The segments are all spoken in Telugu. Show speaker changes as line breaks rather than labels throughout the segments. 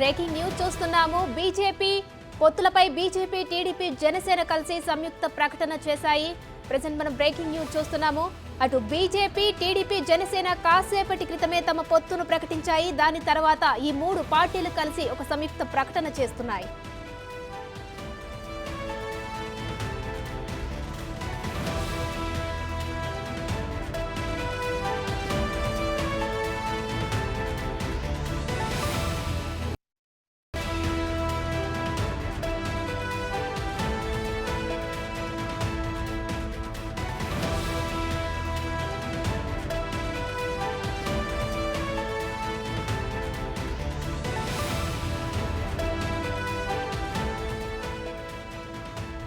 బ్రేకింగ్ న్యూస్ చూస్తున్నాము. బీజేపీ పొత్తులపై బీజేపీ, టీడీపీ, జనసేన కలిసి సంయుక్త ప్రకటన చేశాయి. ప్రెజెంట్ మనం బ్రేకింగ్ న్యూస్ చూస్తున్నాము. అటు బీజేపీ, టీడీపీ, జనసేన కాసేపటి క్రితమే తమ పొత్తును ప్రకటించాయి. దాని తర్వాత ఈ మూడు పార్టీలు కలిసి ఒక సంయుక్త ప్రకటన చేస్తున్నాయి.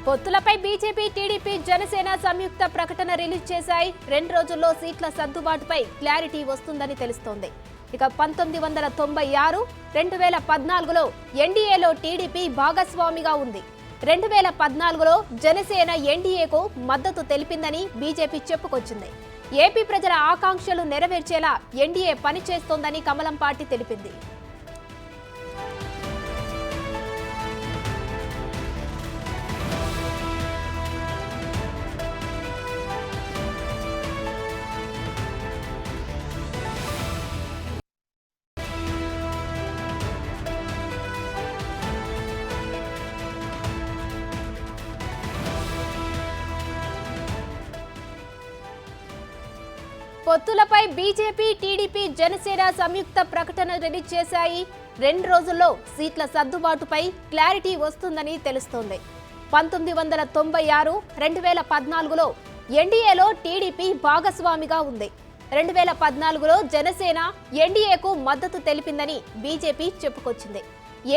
పొత్తులపై బీజేపీ, టీడీపీ, జనసేన సంయుక్త ప్రకటన రిలీజ్ చేశాయి. 2 రోజుల్లో సీట్ల సర్దుబాటుపై క్లారిటీ వస్తుందని తెలుస్తోంది. ఇక 1996, 2014లో ఎన్డీఏలో టీడీపీ భాగస్వామిగా ఉంది. 2014లో జనసేన ఎన్డీఏకు మద్దతు తెలిపిందని బీజేపీ చెప్పుకొచ్చింది. ఏపీ ప్రజల ఆకాంక్షలు నెరవేర్చేలా ఎన్డీఏ పనిచేస్తోందని కమలం పార్టీ తెలిపింది. పొత్తులపై బీజేపీ, టీడీపీ, జనసేన సంయుక్త ప్రకటన రిలీజ్ చేశాయి. 2 రోజుల్లో సీట్ల సర్దుబాటుపై క్లారిటీ వస్తుందని తెలుస్తోంది. 1996, 2014లో ఎన్డీఏలో టీడీపీ భాగస్వామిగా ఉంది. 2014లో జనసేన ఎన్డీఏకు మద్దతు తెలిపిందని బీజేపీ చెప్పుకొచ్చింది.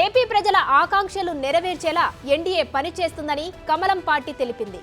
ఏపీ ప్రజల ఆకాంక్షలు నెరవేర్చేలా ఎన్డీఏ పనిచేస్తుందని కమలం పార్టీ తెలిపింది.